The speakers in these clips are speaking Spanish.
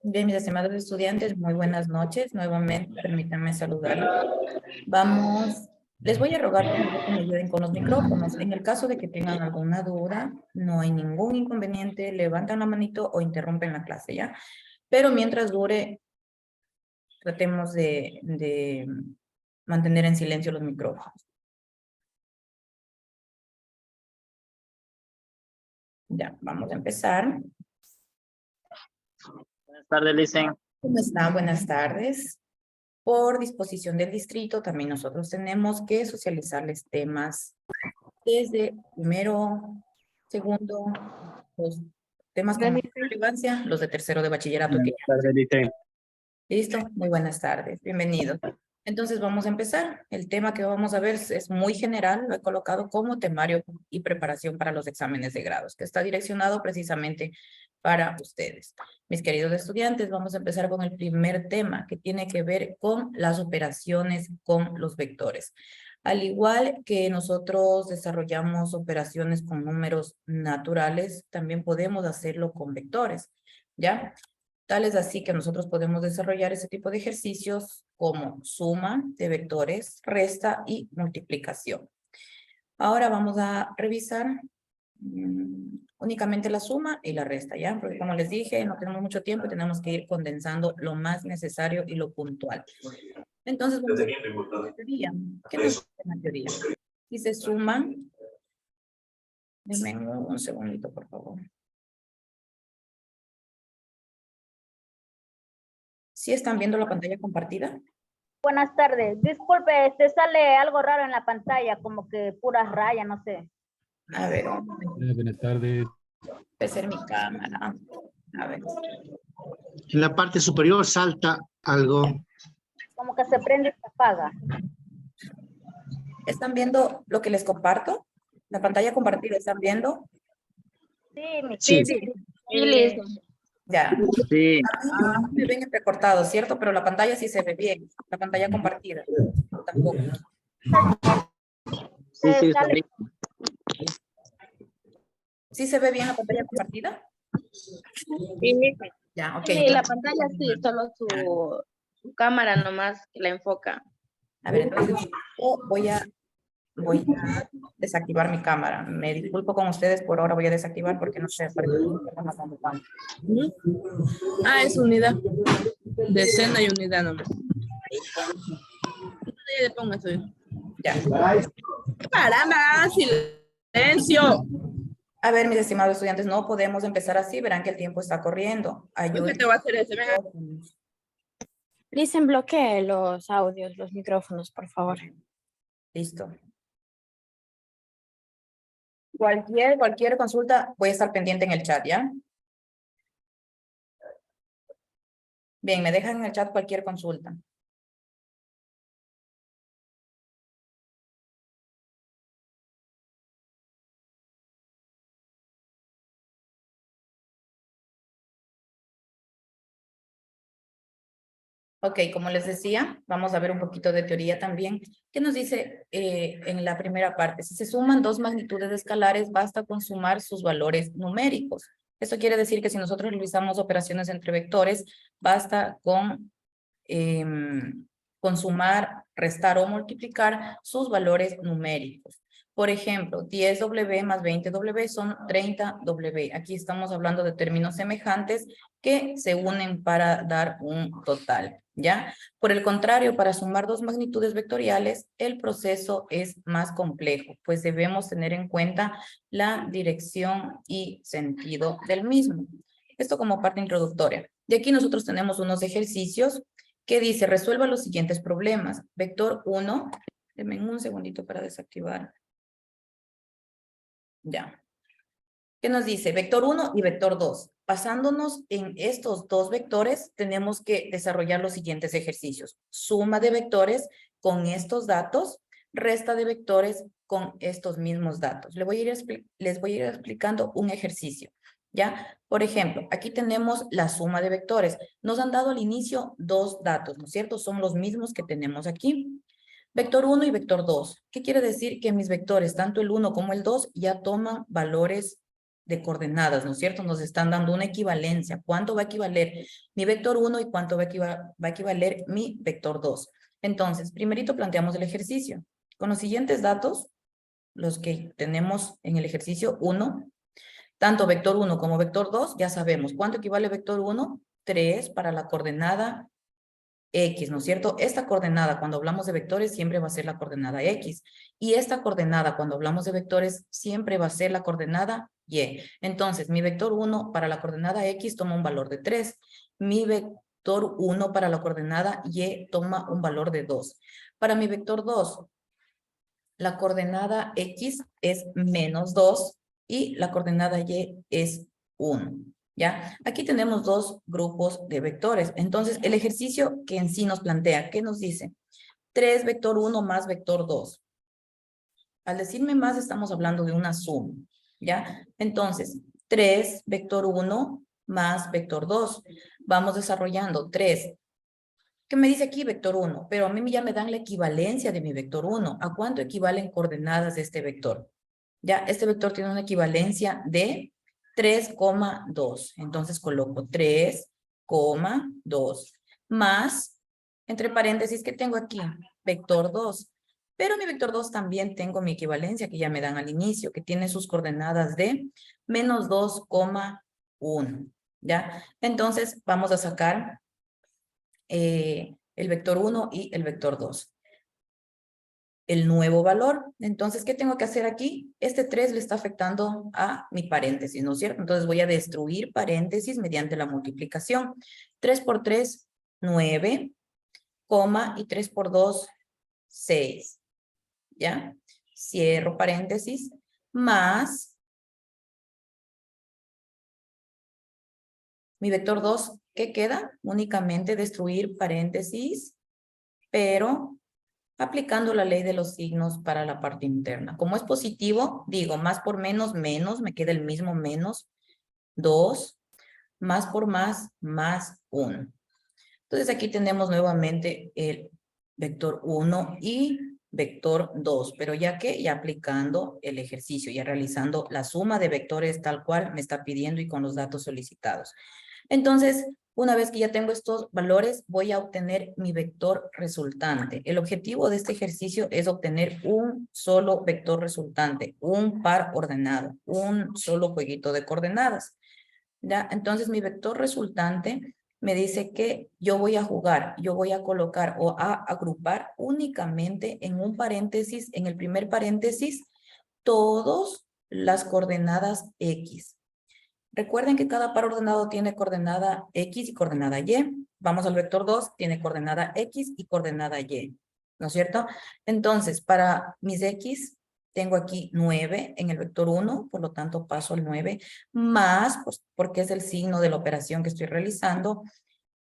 Bien, mis estimados estudiantes, muy buenas noches. Nuevamente, permítanme saludarlos. Les voy a rogar que me ayuden con los micrófonos. En el caso de que tengan alguna duda, no hay ningún inconveniente, levantan la manito o interrumpen la clase, ¿ya? Pero mientras dure, tratemos de mantener en silencio los micrófonos. Ya, vamos a empezar. Buenas tardes, Licen. ¿Cómo están? Buenas tardes. Por disposición del distrito, también nosotros tenemos que socializarles temas desde primero, segundo, los temas con mayor relevancia, los de tercero de bachillerato. Buenas tardes, Licen. Listo, muy buenas tardes, bienvenidos. Entonces vamos a empezar. El tema que vamos a ver es muy general, lo he colocado como temario y preparación para los exámenes de grados, que está direccionado precisamente para ustedes. Mis queridos estudiantes, vamos a empezar con el primer tema que tiene que ver con las operaciones con los vectores. Al igual que nosotros desarrollamos operaciones con números naturales, también podemos hacerlo con vectores, ¿ya? Tal es así que nosotros podemos desarrollar ese tipo de ejercicios como suma de vectores, resta y multiplicación. Ahora vamos a revisar únicamente la suma y la resta, ¿ya? Porque como les dije, no tenemos mucho tiempo y tenemos que ir condensando lo más necesario y lo puntual. Entonces, vamos a ver la teoría. ¿Qué nos dice la teoría? Si se suman, denme un segundito, por favor. ¿Sí están viendo la pantalla compartida? Buenas tardes. Disculpe, sale algo raro en la pantalla, como que puras rayas, no sé. A ver, Buenas tardes. puede ser mi cámara. A ver. En la parte superior salta algo. Como que se prende y se apaga. ¿Están viendo lo que les comparto? La pantalla compartida, ¿están viendo? Sí, Sí. listo. Ya. Sí, Me ven entrecortado, ¿cierto? Pero la pantalla sí se ve bien. La pantalla compartida. Tampoco. sí, está Sale. bien. ¿Sí se ve bien la pantalla compartida? Ya, ok. Sí, la pantalla sí, solo su cámara nomás que la enfoca. A ver, entonces yo voy a desactivar mi cámara. Me disculpo con ustedes, por ahora voy a desactivar porque no sé, parece que me está pasando tanto. Ah, es unidad. Decena y unidad nomás. Ya le pongo eso. Ya. ¡Caramba! ¡Silencio! A ver, mis estimados estudiantes, no podemos empezar así, verán que el tiempo está corriendo. ¿Qué te voy a hacer ese? Venga. Listen, bloquee los audios, los micrófonos, por favor. Listo. Cualquier consulta, voy a estar pendiente en el chat, ¿ya? Bien, me dejan en el chat cualquier consulta. Ok, como les decía, vamos a ver un poquito de teoría también. ¿Qué nos dice en la primera parte? Si se suman dos magnitudes escalares, basta con sumar sus valores numéricos. Esto quiere decir que si nosotros realizamos operaciones entre vectores, basta con sumar, restar o multiplicar sus valores numéricos. Por ejemplo, 10W más 20W son 30W. Aquí estamos hablando de términos semejantes que se unen para dar un total, ¿ya? Por el contrario, para sumar dos magnitudes vectoriales, el proceso es más complejo, pues debemos tener en cuenta la dirección y sentido del mismo. Esto como parte introductoria. De aquí nosotros tenemos unos ejercicios que dice, resuelva los siguientes problemas. Vector 1, denme un segundito para desactivar. Ya. ¿Qué nos dice? Vector 1 y vector 2. Basándonos en estos dos vectores, tenemos que desarrollar los siguientes ejercicios. Suma de vectores con estos datos, resta de vectores con estos mismos datos. Les voy a ir explicando un ejercicio, ¿ya? Por ejemplo, aquí tenemos la suma de vectores. Nos han dado al inicio dos datos, ¿no es cierto? Son los mismos que tenemos aquí. Vector 1 y vector 2. ¿Qué quiere decir? Que mis vectores, tanto el 1 como el 2, ya toman valores de coordenadas, ¿no es cierto? Nos están dando una equivalencia. ¿Cuánto va a equivaler mi vector 1 y cuánto va a equivaler mi vector 2? Entonces, primerito planteamos el ejercicio. Con los siguientes datos, los que tenemos en el ejercicio 1, tanto vector 1 como vector 2, ya sabemos. ¿Cuánto equivale vector 1? 3 para la coordenada X, ¿no es cierto? Esta coordenada, cuando hablamos de vectores, siempre va a ser la coordenada X. Y esta coordenada, cuando hablamos de vectores, siempre va a ser la coordenada Y. Entonces, mi vector 1 para la coordenada X toma un valor de 3. Mi vector 1 para la coordenada Y toma un valor de 2. Para mi vector 2, la coordenada X es menos 2 y la coordenada Y es 1. ¿Ya? Aquí tenemos dos grupos de vectores. Entonces, el ejercicio que en sí nos plantea, ¿qué nos dice? 3 vector 1 más vector 2. Al decirme más, estamos hablando de una suma. ¿Ya? Entonces, 3 vector 1 más vector 2. Vamos desarrollando 3. ¿Qué me dice aquí vector 1? Pero a mí ya me dan la equivalencia de mi vector 1. ¿A cuánto equivalen coordenadas de este vector? Ya, este vector tiene una equivalencia de 3,2. Entonces coloco 3,2 más, entre paréntesis, ¿qué tengo aquí? Vector 2. Pero mi vector 2 también tengo mi equivalencia que ya me dan al inicio, que tiene sus coordenadas de menos 2,1. ¿Ya? Entonces vamos a sacar el vector 1 y el vector 2. El nuevo valor. Entonces, ¿qué tengo que hacer aquí? Este 3 le está afectando a mi paréntesis, ¿no es cierto? Entonces voy a destruir paréntesis mediante la multiplicación. 3 por 3, 9, coma, y 3 por 2, 6. ¿Ya? Cierro paréntesis, más mi vector 2, ¿qué queda? Únicamente destruir paréntesis, pero aplicando la ley de los signos para la parte interna. Como es positivo, digo, más por menos, menos, me queda el mismo menos 2, más por más 1. Entonces aquí tenemos nuevamente el vector 1 y vector 2, pero ya aplicando el ejercicio, ya realizando la suma de vectores tal cual me está pidiendo y con los datos solicitados. Entonces, una vez que ya tengo estos valores, voy a obtener mi vector resultante. El objetivo de este ejercicio es obtener un solo vector resultante, un par ordenado, un solo jueguito de coordenadas. ¿Ya? Entonces, mi vector resultante me dice que yo voy a colocar o a agrupar únicamente en un paréntesis, en el primer paréntesis, todas las coordenadas X. Recuerden que cada par ordenado tiene coordenada X y coordenada Y. Vamos al vector 2, tiene coordenada X y coordenada Y. ¿No es cierto? Entonces, para mis X, tengo aquí 9 en el vector 1, por lo tanto paso al 9, más, pues, porque es el signo de la operación que estoy realizando,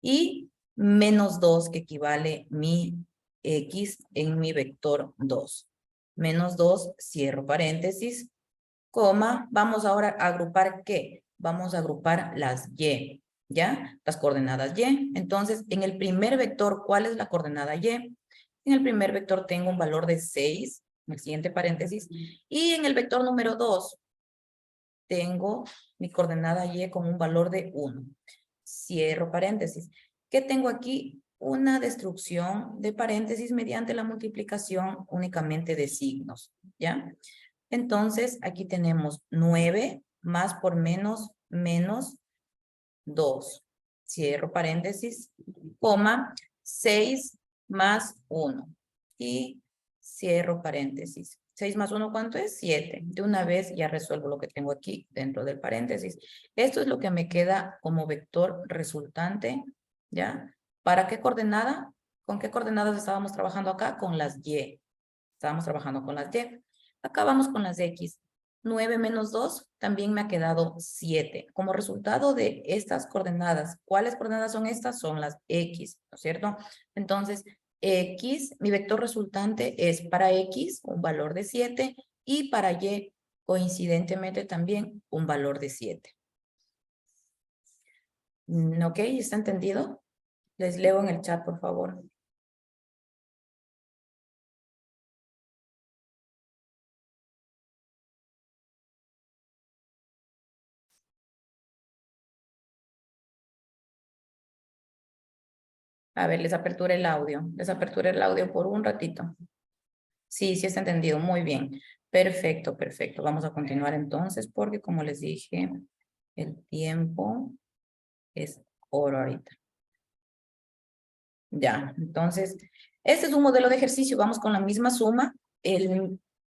y menos 2, que equivale mi X en mi vector 2. Menos 2, cierro paréntesis, coma, vamos ahora a agrupar ¿qué? Vamos a agrupar las Y, ¿ya? Las coordenadas Y. Entonces, en el primer vector, ¿cuál es la coordenada Y? En el primer vector tengo un valor de 6, en el siguiente paréntesis, y en el vector número 2 tengo mi coordenada Y con un valor de 1. Cierro paréntesis. ¿Qué tengo aquí? Una destrucción de paréntesis mediante la multiplicación únicamente de signos, ¿ya? Entonces, aquí tenemos 9 más por menos 2. Cierro paréntesis, coma, 6 más 1. Y cierro paréntesis. 6 más 1, ¿cuánto es? 7. De una vez ya resuelvo lo que tengo aquí dentro del paréntesis. Esto es lo que me queda como vector resultante, ¿ya? ¿Para qué coordenada? ¿Con qué coordenadas estábamos trabajando acá? Con las Y. Estábamos trabajando con las Y. Acá vamos con las X. 9 menos 2 también me ha quedado 7. Como resultado de estas coordenadas, ¿cuáles coordenadas son estas? Son las X, ¿no es cierto? Entonces, X, mi vector resultante es para X un valor de 7 y para Y, coincidentemente también un valor de 7. ¿Ok? ¿Está entendido? Les leo en el chat, por favor. A ver, les aperturé el audio. Les aperturé el audio por un ratito. Sí, sí está entendido. Muy bien. Perfecto, perfecto. Vamos a continuar entonces porque como les dije, el tiempo es oro ahorita. Ya, entonces, este es un modelo de ejercicio. Vamos con la misma suma,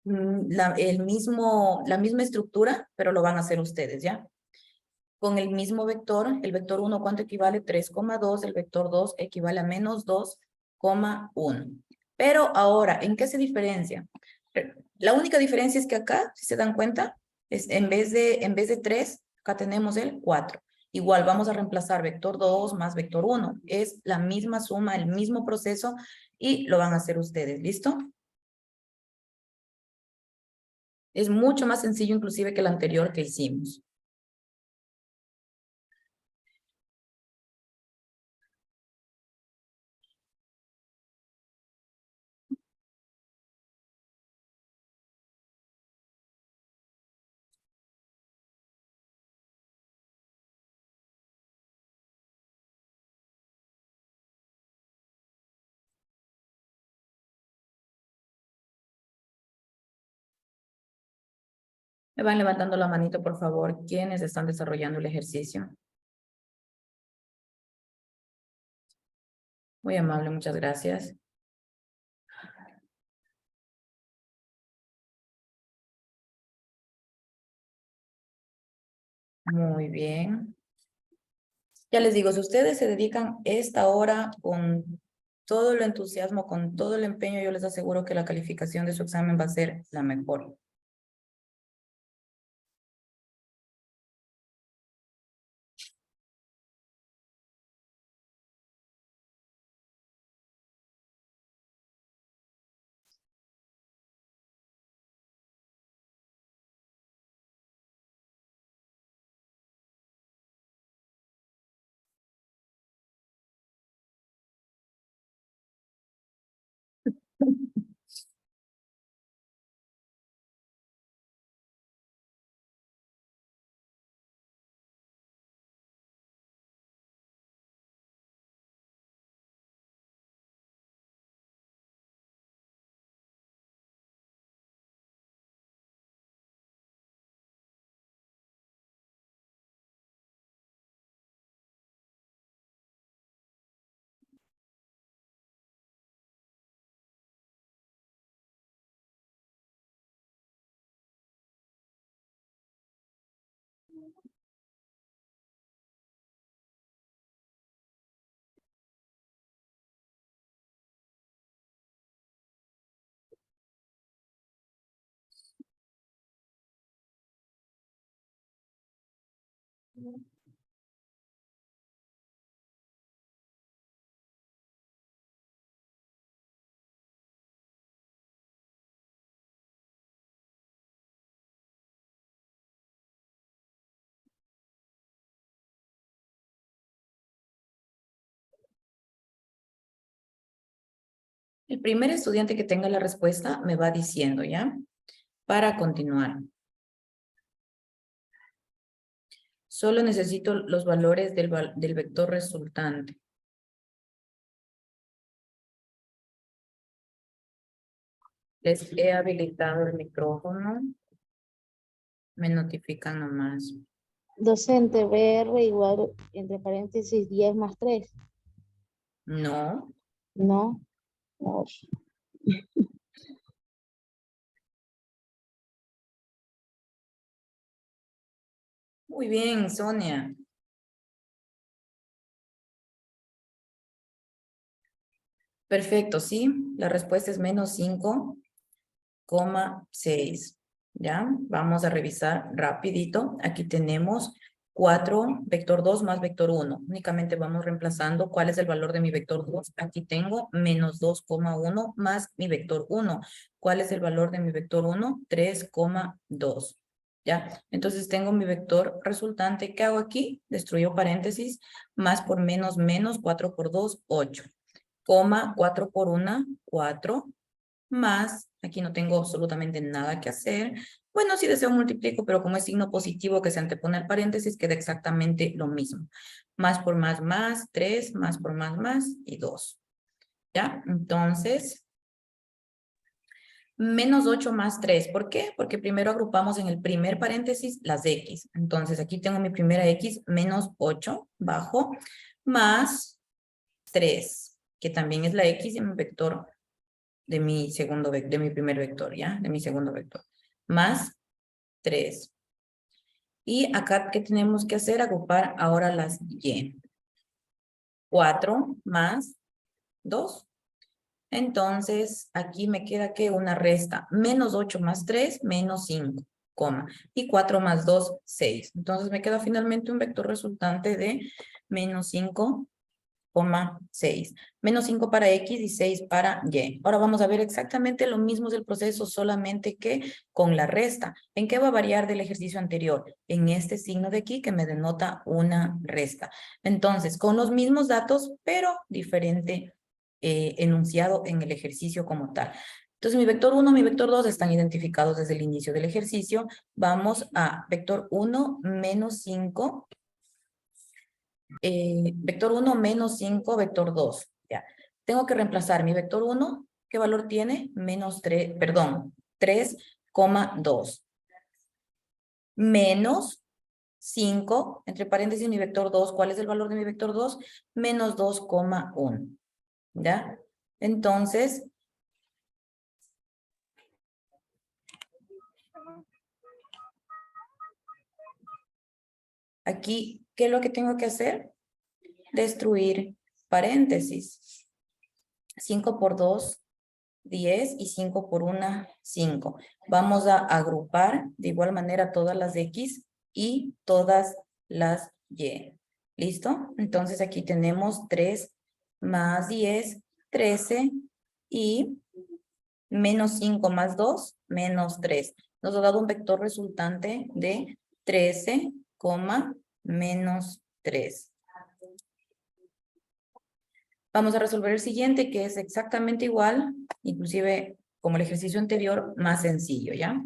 la misma estructura, pero lo van a hacer ustedes, ¿ya? Con el mismo vector, el vector 1, ¿cuánto equivale? 3,2, el vector 2 equivale a menos 2,1. Pero ahora, ¿en qué se diferencia? La única diferencia es que acá, si se dan cuenta, es en vez de 3, acá tenemos el 4. Igual vamos a reemplazar vector 2 más vector 1. Es la misma suma, el mismo proceso y lo van a hacer ustedes. ¿Listo? Es mucho más sencillo inclusive que el anterior que hicimos. Me van levantando la manito, por favor, quienes están desarrollando el ejercicio. Muy amable, muchas gracias. Muy bien. Ya les digo, si ustedes se dedican esta hora con todo el entusiasmo, con todo el empeño, yo les aseguro que la calificación de su examen va a ser la mejor. El primer estudiante que tenga la respuesta me va diciendo, ¿ya? Para continuar. Solo necesito los valores del vector resultante. Les he habilitado el micrófono. Me notifican nomás. Docente, BR igual, entre paréntesis, 10 más 3. No. No. No. Muy bien, Sonia. Perfecto, sí. La respuesta es menos 5,6. ¿Ya? Vamos a revisar rapidito. Aquí tenemos 4, vector 2 más vector 1. Únicamente vamos reemplazando cuál es el valor de mi vector 2. Aquí tengo menos 2,1 más mi vector 1. ¿Cuál es el valor de mi vector 1? 3,2. ¿Ya? Entonces tengo mi vector resultante. ¿Qué hago aquí? Destruyo paréntesis. Más por menos, 4 por 2, 8. 4 por 1, 4. Más, aquí no tengo absolutamente nada que hacer, Bueno, si deseo multiplico, pero como es signo positivo que se antepone al paréntesis, queda exactamente lo mismo. Más por más, 3, más por más y 2. ¿Ya? Entonces, menos 8 más 3. ¿Por qué? Porque primero agrupamos en el primer paréntesis las X. Entonces, aquí tengo mi primera X, menos 8, bajo, más 3, que también es la X en mi vector de mi segundo, de mi primer vector, ¿ya? De mi segundo vector. Más 3. Y acá, ¿qué tenemos que hacer? Agrupar ahora las Y. 4 más 2. Entonces, aquí me queda que una resta. Menos 8 más 3, menos 5, coma. Y 4 más 2, 6. Entonces, me queda finalmente un vector resultante de menos 5, 6. Menos 5 para X y 6 para Y. Ahora vamos a ver exactamente lo mismo del proceso, solamente que con la resta. ¿En qué va a variar del ejercicio anterior? En este signo de aquí que me denota una resta. Entonces, con los mismos datos, pero diferente enunciado en el ejercicio como tal. Entonces, mi vector 1, mi vector 2 están identificados desde el inicio del ejercicio. Vamos a vector 1 menos 5. Vector 1 menos 5, vector 2. Ya. Tengo que reemplazar mi vector 1. ¿Qué valor tiene? Menos 3, perdón, 3,2. Menos 5, entre paréntesis mi vector 2. ¿Cuál es el valor de mi vector 2? Menos 2,1. ¿Ya? Entonces, aquí, ¿qué es lo que tengo que hacer? Destruir paréntesis. 5 por 2, 10 y 5 por 1, 5. Vamos a agrupar de igual manera todas las X y todas las Y. ¿Listo? Entonces aquí tenemos 3 más 10, 13 y menos 5 más 2, menos 3. Nos ha dado un vector resultante de 13, menos 3. Vamos a resolver el siguiente, que es exactamente igual, inclusive como el ejercicio anterior, más sencillo, ¿ya?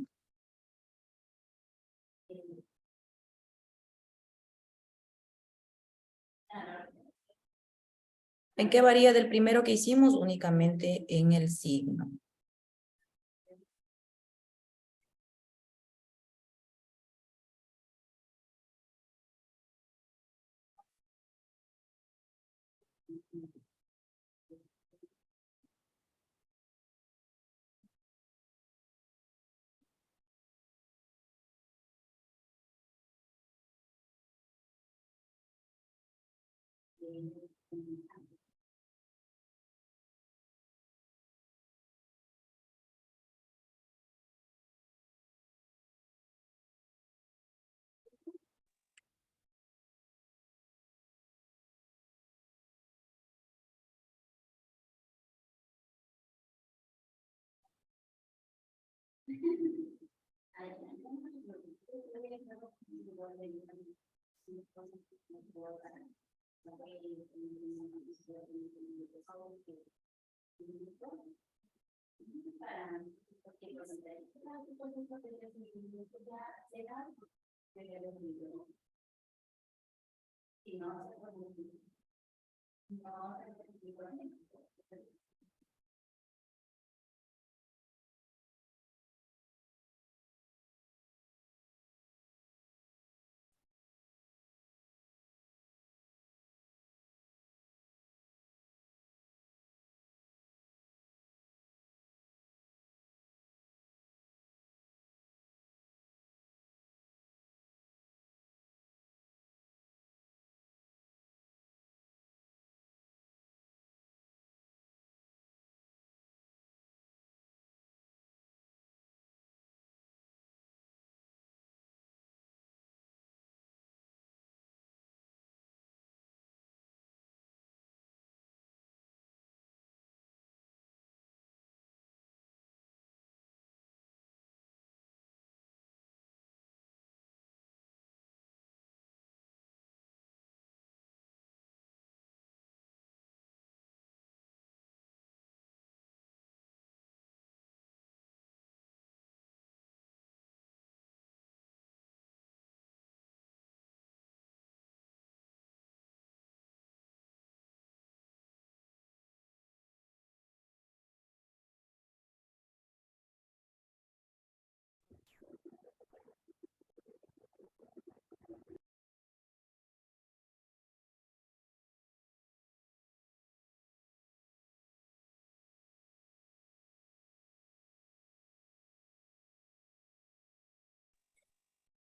¿En qué varía del primero que hicimos? Únicamente en el signo.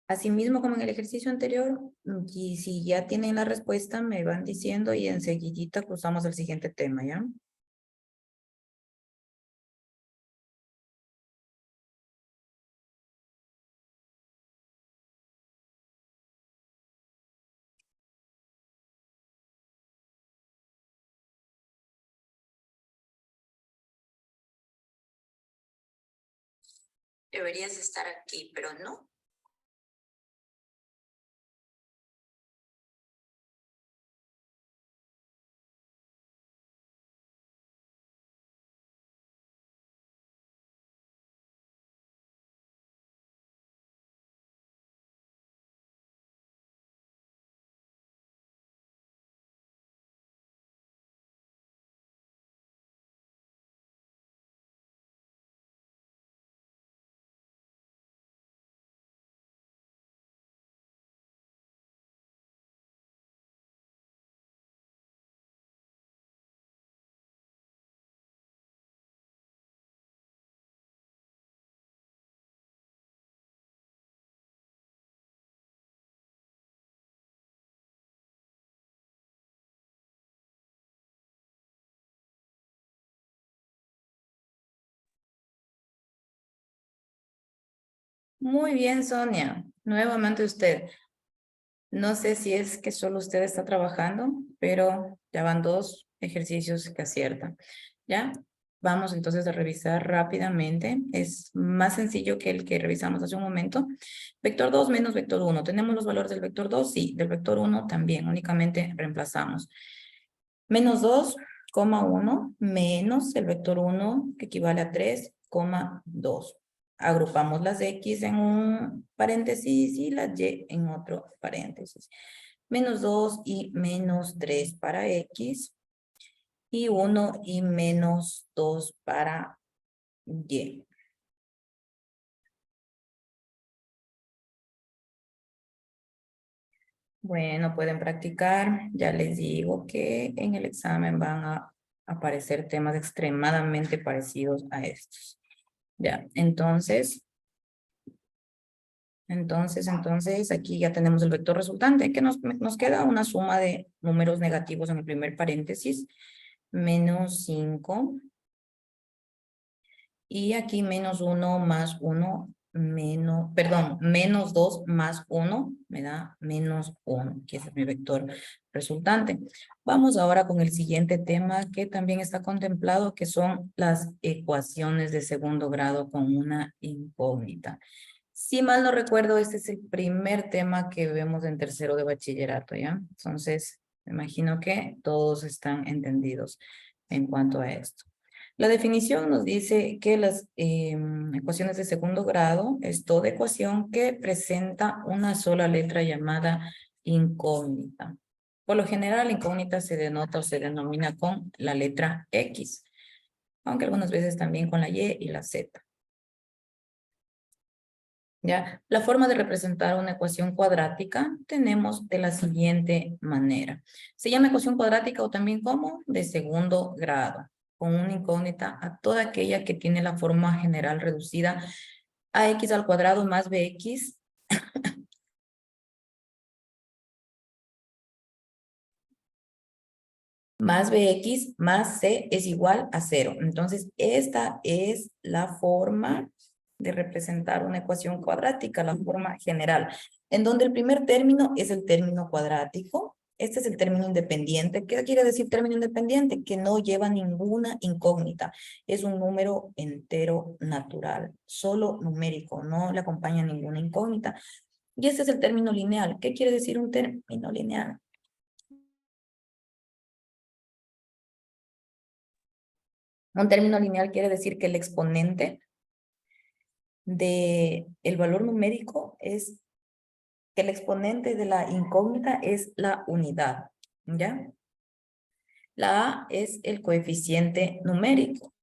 Asimismo, como en el ejercicio anterior, y si ya tienen la respuesta, me van diciendo y enseguidita cruzamos al siguiente tema, ¿ya? Deberías estar aquí, pero no. Muy bien, Sonia. Nuevamente usted. No sé si es que solo usted está trabajando, pero ya van 2 ejercicios que aciertan. ¿Ya? Vamos entonces a revisar rápidamente. Es más sencillo que el que revisamos hace un momento. Vector 2 menos vector 1. ¿Tenemos los valores del vector 2? Sí. Del vector 1 también. Únicamente reemplazamos. Menos 2,1 menos el vector 1 que equivale a 3,2. Agrupamos las X en un paréntesis y las Y en otro paréntesis. Menos 2 y menos 3 para X. Y 1 y menos 2 para Y. Bueno, pueden practicar. Ya les digo que en el examen van a aparecer temas extremadamente parecidos a estos. Ya, entonces, aquí ya tenemos el vector resultante, que nos queda una suma de números negativos en el primer paréntesis, menos 5, y aquí menos 1 más 1, menos 2 más 1, me da menos 1, que es mi vector resultante. Vamos ahora con el siguiente tema que también está contemplado, que son las ecuaciones de segundo grado con una incógnita. Si mal no recuerdo, este es el primer tema que vemos en tercero de bachillerato, ¿ya? Entonces, me imagino que todos están entendidos en cuanto a esto. La definición nos dice que las ecuaciones de segundo grado es toda ecuación que presenta una sola letra llamada incógnita. Por lo general, incógnita se denota o se denomina con la letra X, aunque algunas veces también con la Y y la Z. ¿Ya? La forma de representar una ecuación cuadrática tenemos de la siguiente manera. Se llama ecuación cuadrática o también como de segundo grado, con una incógnita a toda aquella que tiene la forma general reducida a x al cuadrado más bx más bx más c es igual a 0. Entonces, esta es la forma de representar una ecuación cuadrática, la forma general, en donde el primer término es el término cuadrático. Este es el término independiente. ¿Qué quiere decir término independiente? Que no lleva ninguna incógnita. Es un número entero natural, solo numérico, no le acompaña ninguna incógnita. Y este es el término lineal. ¿Qué quiere decir un término lineal? Un término lineal quiere decir que el exponente de el valor numérico es que el exponente de la incógnita es la unidad, ¿ya? La A es el coeficiente numérico.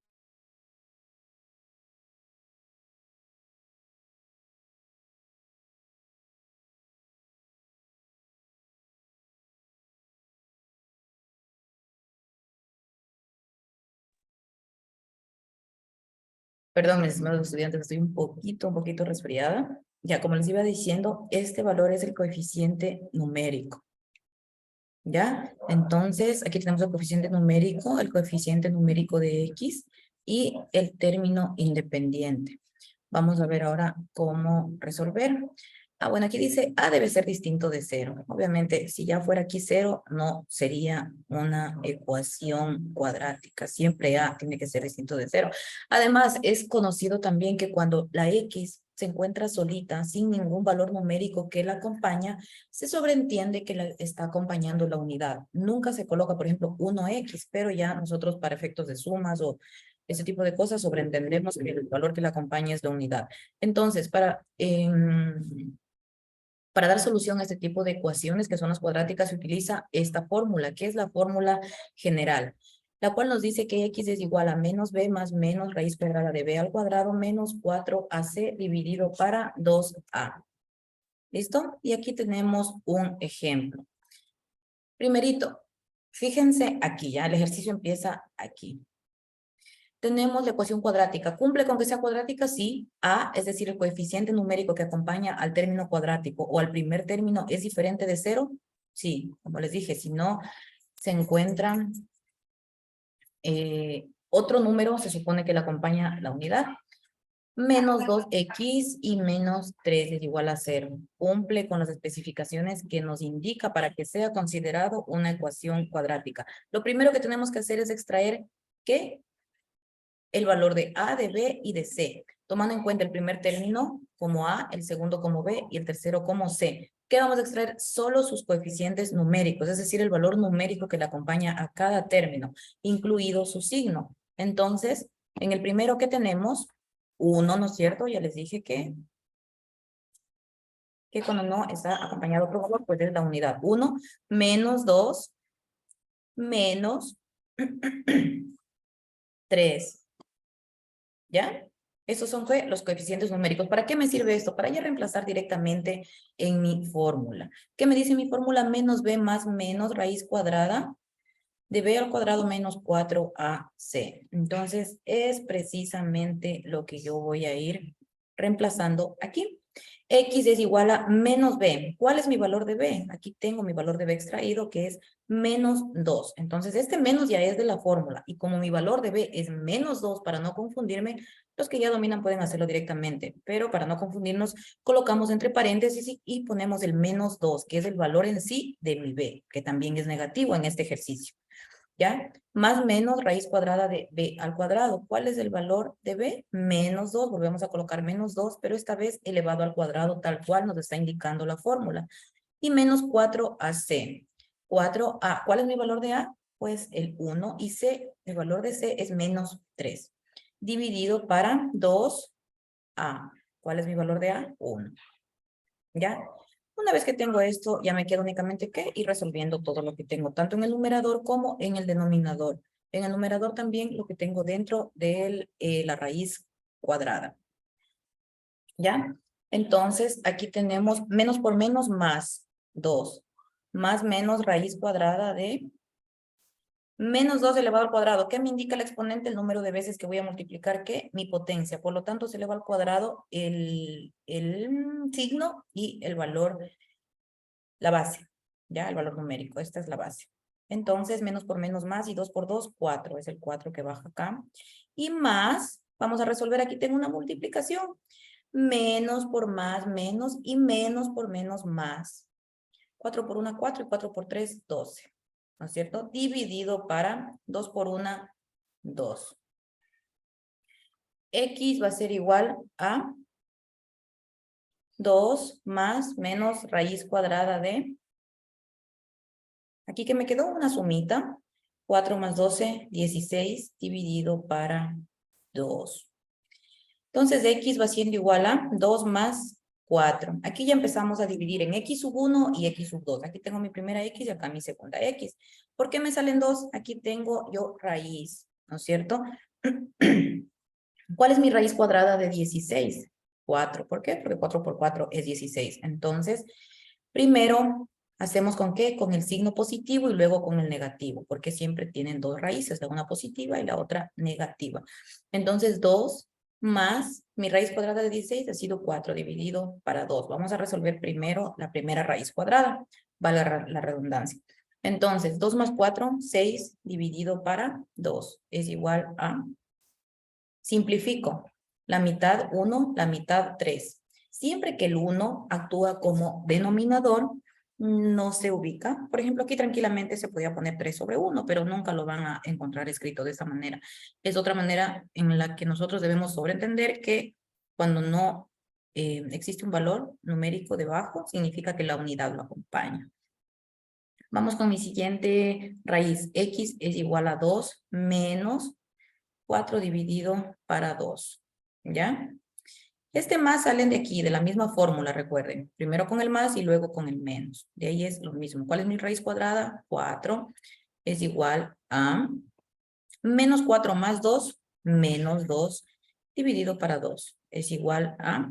Perdón, mis estimados estudiantes, estoy un poquito resfriada. Ya, como les iba diciendo, este valor es el coeficiente numérico. ¿Ya? Entonces, aquí tenemos el coeficiente numérico de X y el término independiente. Vamos a ver ahora cómo resolver. Bueno, aquí dice A debe ser distinto de 0. Obviamente, si ya fuera aquí 0, no sería una ecuación cuadrática. Siempre A tiene que ser distinto de 0. Además, es conocido también que cuando la X se encuentra solita, sin ningún valor numérico que la acompaña, se sobreentiende que la está acompañando la unidad. Nunca se coloca, por ejemplo, 1x, pero ya nosotros para efectos de sumas o ese tipo de cosas sobreentendemos que el valor que la acompaña es la unidad. Entonces, para dar solución a este tipo de ecuaciones que son las cuadráticas, se utiliza esta fórmula, que es la fórmula general, la cual nos dice que x es igual a menos b más menos raíz cuadrada de b al cuadrado menos 4ac dividido para 2a. ¿Listo? Y aquí tenemos un ejemplo. Primerito, fíjense aquí, ya el ejercicio empieza aquí. Tenemos la ecuación cuadrática. ¿Cumple con que sea cuadrática? Sí. A, es decir, el coeficiente numérico que acompaña al término cuadrático o al primer término es diferente de 0. Sí, como les dije, si no se encuentran otro número, se supone que le acompaña la unidad. Menos 2x y menos 3 es igual a 0. Cumple con las especificaciones que nos indica para que sea considerado una ecuación cuadrática. Lo primero que tenemos que hacer es extraer ¿qué? El valor de A, de B y de C, tomando en cuenta el primer término como A, el segundo como B y el tercero como C. ¿Qué vamos a extraer? Solo sus coeficientes numéricos, es decir, el valor numérico que le acompaña a cada término, incluido su signo. Entonces, en el primero que tenemos, 1, ¿no es cierto? Ya les dije que cuando no está acompañado por valor, pues es la unidad. 1 menos 2 menos 3. ¿Ya? Esos son los coeficientes numéricos. ¿Para qué me sirve esto? Para ya reemplazar directamente en mi fórmula. ¿Qué me dice mi fórmula? Menos b más menos raíz cuadrada de b al cuadrado menos 4ac. Entonces, es precisamente lo que yo voy a ir reemplazando aquí. X es igual a menos b. ¿Cuál es mi valor de b? Aquí tengo mi valor de b extraído, que es menos 2. Entonces, este menos ya es de la fórmula. Y como mi valor de b es menos 2, para no confundirme, los que ya dominan pueden hacerlo directamente. Pero para no confundirnos, colocamos entre paréntesis y ponemos el menos 2, que es el valor en sí de mi b, que también es negativo en este ejercicio. ¿Ya? Más menos raíz cuadrada de b al cuadrado. ¿Cuál es el valor de b? Menos 2. Volvemos a colocar menos 2, pero esta vez elevado al cuadrado tal cual nos está indicando la fórmula. Y menos 4ac. 4a. ¿Cuál es mi valor de a? Pues el 1. Y c, el valor de c es menos 3. Dividido para 2a. ¿Cuál es mi valor de a? 1. ¿Ya? Una vez que tengo esto, ya me queda únicamente que ir resolviendo todo lo que tengo, tanto en el numerador como en el denominador. En el numerador también lo que tengo dentro de la raíz cuadrada. ¿Ya? Entonces, aquí tenemos menos por menos más 2. Más menos raíz cuadrada de menos 2 elevado al cuadrado. ¿Qué me indica el exponente? El número de veces que voy a multiplicar, ¿qué? Mi potencia. Por lo tanto, se eleva al cuadrado el signo y el valor, la base. ¿Ya? El valor numérico. Esta es la base. Entonces, menos por menos más y 2 por 2, 4. Es el 4 que baja acá. Y más, vamos a resolver. Aquí tengo una multiplicación. Menos por más, menos y menos por menos más. 4 por 1, 4 y 4 por 3, 12. ¿No es cierto? Dividido para 2 por 1, 2. X va a ser igual a 2 más menos raíz cuadrada de, aquí que me quedó una sumita, 4 más 12, 16, dividido para 2. Entonces X va siendo igual a 2 más 4. Aquí ya empezamos a dividir en X sub 1 y X sub 2. Aquí tengo mi primera X y acá mi segunda X. ¿Por qué me salen 2? Aquí tengo yo raíz, ¿no es cierto? ¿Cuál es mi raíz cuadrada de 16? 4. ¿Por qué? Porque 4 por 4 es 16. Entonces, primero hacemos ¿con qué? Con el signo positivo y luego con el negativo, porque siempre tienen dos raíces, la una positiva y la otra negativa. Entonces, 2 más mi raíz cuadrada de 16 ha sido 4 dividido para 2. Vamos a resolver primero la primera raíz cuadrada, valga la redundancia. Entonces, 2 más 4, 6 dividido para 2 es igual a, simplifico, la mitad 1, la mitad 3. Siempre que el 1 actúa como denominador, no se ubica. Por ejemplo, aquí tranquilamente se podía poner 3 sobre 1, pero nunca lo van a encontrar escrito de esta manera. Es otra manera en la que nosotros debemos sobreentender que cuando no existe un valor numérico debajo, significa que la unidad lo acompaña. Vamos con mi siguiente raíz. X es igual a 2 menos 4 dividido para 2. ¿Ya? Este más salen de aquí, de la misma fórmula, recuerden. Primero con el más y luego con el menos. De ahí es lo mismo. ¿Cuál es mi raíz cuadrada? 4 es igual a menos 4 más 2, menos 2 dividido para 2. Es igual a,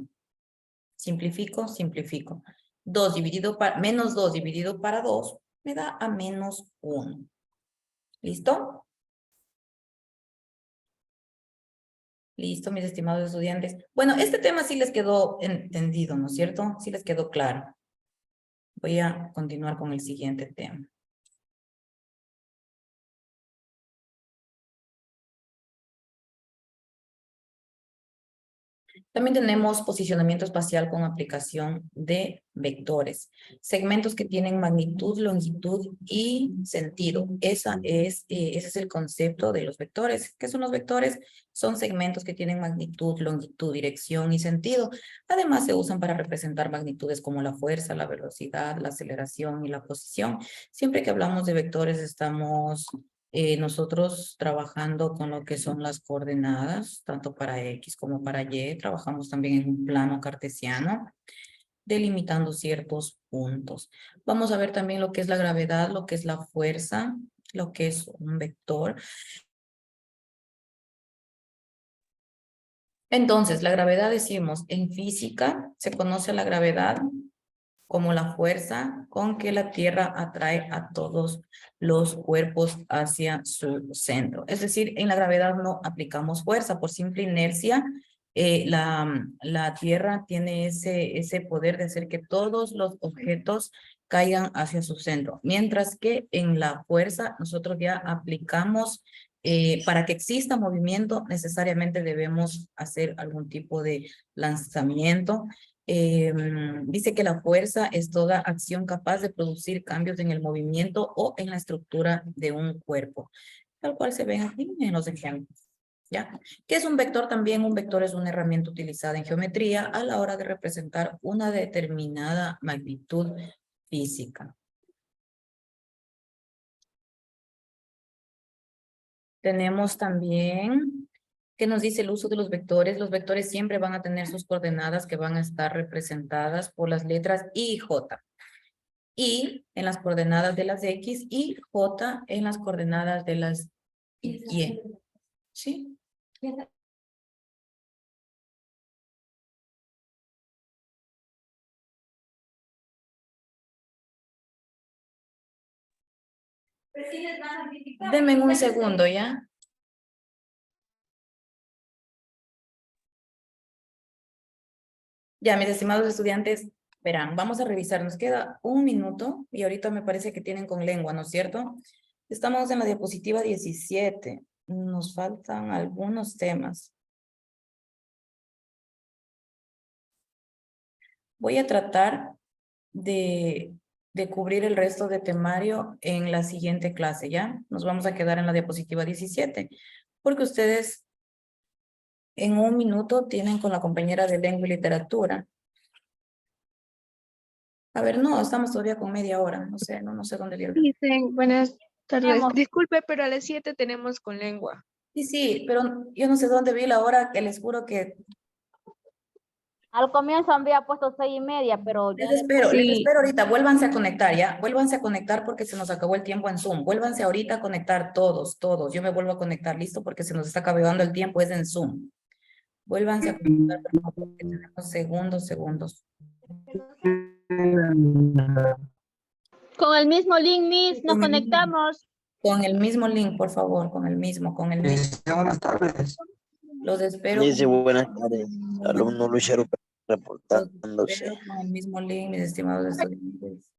simplifico, simplifico. 2 dividido para, menos 2 dividido para 2 me da a menos 1. ¿Listo? Listo, mis estimados estudiantes. Bueno, este tema sí les quedó entendido, ¿no es cierto? Sí les quedó claro. Voy a continuar con el siguiente tema. También tenemos posicionamiento espacial con aplicación de vectores. Segmentos que tienen magnitud, longitud y sentido. Ese es el concepto de los vectores. ¿Qué son los vectores? Son segmentos que tienen magnitud, longitud, dirección y sentido. Además, se usan para representar magnitudes como la fuerza, la velocidad, la aceleración y la posición. Siempre que hablamos de vectores, estamos nosotros trabajando con lo que son las coordenadas, tanto para X como para Y. Trabajamos también en un plano cartesiano, delimitando ciertos puntos. Vamos a ver también lo que es la gravedad, lo que es la fuerza, lo que es un vector. Entonces, la gravedad, decimos, en física se conoce la gravedad como la fuerza con que la Tierra atrae a todos los cuerpos hacia su centro. Es decir, en la gravedad no aplicamos fuerza, por simple inercia, la Tierra tiene ese poder de hacer que todos los objetos caigan hacia su centro, mientras que en la fuerza nosotros ya aplicamos, para que exista movimiento necesariamente debemos hacer algún tipo de lanzamiento. Dice que la fuerza es toda acción capaz de producir cambios en el movimiento o en la estructura de un cuerpo, tal cual se ven aquí en los ejemplos. ¿Ya? ¿Qué es un vector? También un vector es una herramienta utilizada en geometría a la hora de representar una determinada magnitud física. Tenemos también que nos dice el uso de los vectores. Los vectores siempre van a tener sus coordenadas que van a estar representadas por las letras I y J. I en las coordenadas de las X y J en las coordenadas de las Y. ¿Sí? Denme un segundo, ¿ya? Ya, mis estimados estudiantes, verán, vamos a revisar. Nos queda un minuto y ahorita me parece que tienen con lengua, ¿no es cierto? Estamos en la diapositiva 17. Nos faltan algunos temas. Voy a tratar de cubrir el resto de temario en la siguiente clase, ¿ya? Nos vamos a quedar en la diapositiva 17, porque ustedes en un minuto tienen con la compañera de lengua y literatura. A ver, no, estamos todavía con media hora, no sé dónde vieron. Dicen, buenas tardes. Vamos. Disculpe, pero a las 7 tenemos con lengua. Sí, pero yo no sé dónde vi la hora, que les juro que Al comienzo había puesto 6:30, pero ya les espero Sí. ahorita. Vuélvanse a conectar, ¿ya? Vuélvanse a conectar porque se nos acabó el tiempo en Zoom. Vuélvanse ahorita a conectar todos. Yo me vuelvo a conectar, ¿listo? Porque se nos está acabando el tiempo, es en Zoom. Vuélvanse a conectar, por favor, porque tenemos segundos. con el mismo link, Miss, nos Con el mismo. conectamos. Con el mismo link, por favor, con el mismo. Buenas tardes. Los espero. Dice buenas tardes, alumno Lucero Los reportándose. espero con el mismo link, mis estimados estudiantes.